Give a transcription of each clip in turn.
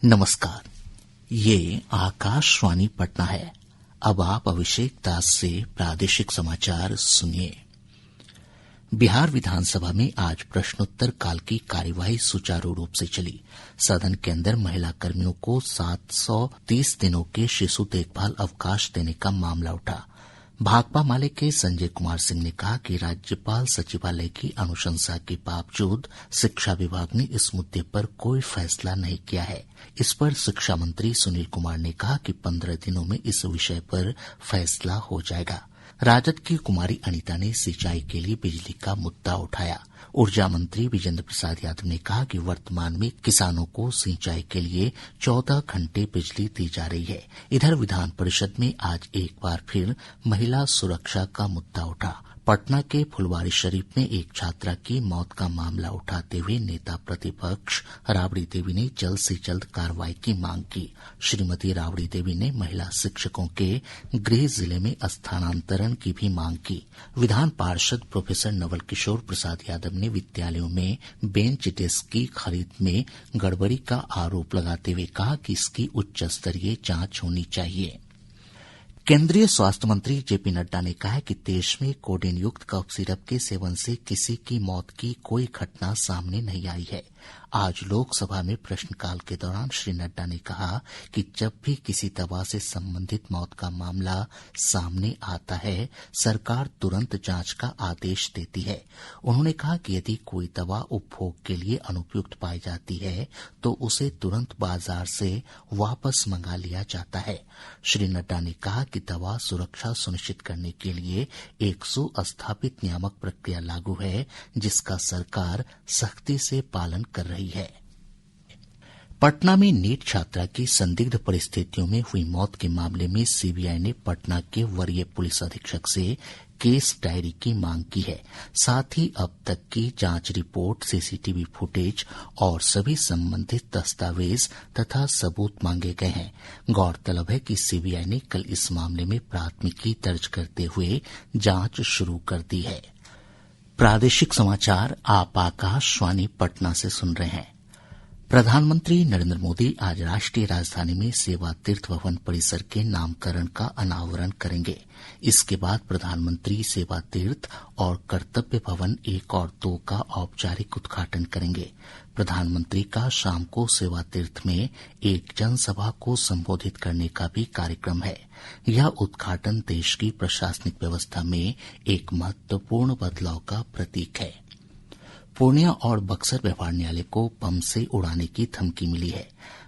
नमस्कार, ये आकाशवाणी पटना है। अब आप अभिषेक दास से प्रादेशिक समाचार सुनिए। बिहार विधानसभा में आज प्रश्नोत्तर काल की कार्यवाही सुचारू रूप से चली। सदन के अंदर महिला कर्मियों को 730 दिनों के शिशु देखभाल अवकाश देने का मामला उठा। भाकपा माले के संजय कुमार सिंह ने कहा कि राज्यपाल सचिवालय की अनुशंसा के बावजूद शिक्षा विभाग ने इस मुद्दे पर कोई फैसला नहीं किया है। इस पर शिक्षा मंत्री सुनील कुमार ने कहा कि 15 दिनों में इस विषय पर फैसला हो जाएगा। राजद की कुमारी अनीता ने सिंचाई के लिए बिजली का मुद्दा उठाया। ऊर्जा मंत्री विजेंद्र प्रसाद यादव ने कहा कि वर्तमान में किसानों को सिंचाई के लिए 14 घंटे बिजली दी जा रही है। इधर विधान परिषद में आज एक बार फिर महिला सुरक्षा का मुद्दा उठा। पटना के फुलवारीशरीफ में एक छात्रा की मौत का मामला उठाते हुए नेता प्रतिपक्ष राबड़ी देवी ने जल्द से जल्द कार्रवाई की मांग की। श्रीमती राबड़ी देवी ने महिला शिक्षकों के गृह जिले में स्थानांतरण की भी मांग की। विधान पार्षद प्रोफेसर नवल किशोर प्रसाद यादव ने विद्यालयों में बेंच डेस्क की खरीद में गड़बड़ी का आरोप लगाते हुए कहा कि इसकी उच्च स्तरीय जांच होनी चाहिए। केंद्रीय स्वास्थ्य मंत्री जेपी नड्डा ने कहा है कि देश में कोडेन युक्त कफ सिरप के सेवन से किसी की मौत की कोई घटना सामने नहीं आई है। आज लोकसभा में प्रश्नकाल के दौरान श्री नड्डा ने कहा कि जब भी किसी दवा से संबंधित मौत का मामला सामने आता है, सरकार तुरंत जांच का आदेश देती है। उन्होंने कहा कि यदि कोई दवा उपभोग के लिए अनुपयुक्त पाई जाती है तो उसे तुरंत बाजार से वापस मंगा लिया जाता है। श्री नड्डा ने कहा कि दवा सुरक्षा सुनिश्चित करने के लिए एक सुस्थापित नियामक प्रक्रिया लागू है, जिसका सरकार सख्ती से पालन कर रही है। पटना में नीट छात्रा की संदिग्ध परिस्थितियों में हुई मौत के मामले में सीबीआई ने पटना के वरीय पुलिस अधीक्षक से केस डायरी की मांग की है। साथ ही अब तक की जांच रिपोर्ट, सीसीटीवी फुटेज और सभी संबंधित दस्तावेज तथा सबूत मांगे गए हैं। गौरतलब है कि सीबीआई ने कल इस मामले में प्राथमिकी दर्ज करते हुए जांच शुरू कर दी है। प्रादेशिक समाचार आप आकाशवाणी पटना से सुन रहे हैं। प्रधानमंत्री नरेंद्र मोदी आज राष्ट्रीय राजधानी में सेवा तीर्थ भवन परिसर के नामकरण का अनावरण करेंगे। इसके बाद प्रधानमंत्री सेवा तीर्थ और कर्तव्य भवन 1 और 2 का औपचारिक उद्घाटन करेंगे। प्रधानमंत्री का शाम को सेवा तीर्थ में एक जनसभा को संबोधित करने का भी कार्यक्रम है। यह उद्घाटन देश की प्रशासनिक व्यवस्था में एक महत्वपूर्ण बदलाव का प्रतीक है। पूर्णिया और बक्सर व्यवहार न्यायालय को बम से उड़ाने की धमकी मिली है।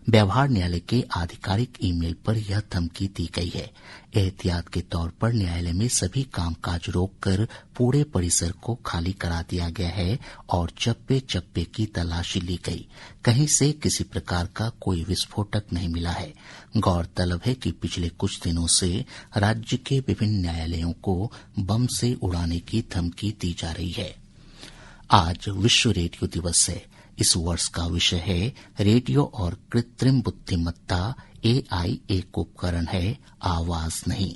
व्यवहार न्यायालय के आधिकारिक ईमेल पर यह धमकी दी गई है। एहतियात के तौर पर न्यायालय में सभी कामकाज रोककर पूरे परिसर को खाली करा दिया गया है और चप्पे चप्पे की तलाशी ली गई। कहीं से किसी प्रकार का कोई विस्फोटक नहीं मिला है। गौरतलब है कि पिछले कुछ दिनों से राज्य के विभिन्न न्यायालयों को बम से उड़ाने की धमकी दी जा रही है। आज विश्व रेडियो दिवस है। इस वर्ष का विषय है रेडियो और कृत्रिम बुद्धिमत्ता। एआई एक उपकरण है, आवाज नहीं।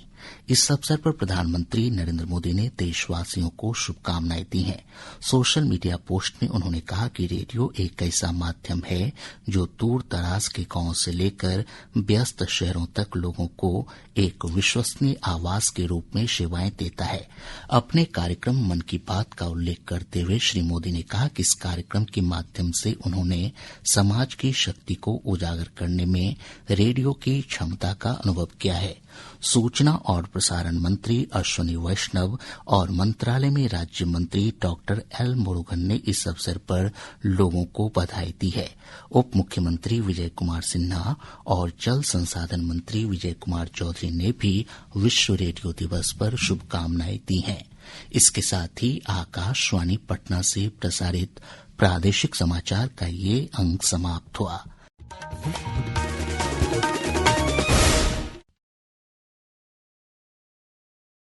इस अवसर पर प्रधानमंत्री नरेंद्र मोदी ने देशवासियों को शुभकामनाएं दी हैं। सोशल मीडिया पोस्ट में उन्होंने कहा कि रेडियो एक ऐसा माध्यम है जो दूर दराज के गांवों से लेकर व्यस्त शहरों तक लोगों को एक विश्वसनीय आवाज के रूप में सेवाएं देता है। अपने कार्यक्रम मन की बात का उल्लेख करते हुए श्री मोदी ने कहा कि इस कार्यक्रम के माध्यम से उन्होंने समाज की शक्ति को उजागर करने में रेडियो की क्षमता का अनुभव किया है। सूचना और प्रसारण मंत्री अश्विनी वैष्णव और मंत्रालय में राज्य मंत्री डॉक्टर एल मुरुगन ने इस अवसर पर लोगों को बधाई दी है। उप मुख्यमंत्री विजय कुमार सिन्हा और जल संसाधन मंत्री विजय कुमार चौधरी ने भी विश्व रेडियो दिवस पर शुभकामनाएं दी हैं। इसके साथ ही आकाशवाणी पटना से प्रसारित प्रादेशिक समाचार का ये अंक समाप्त हुआ।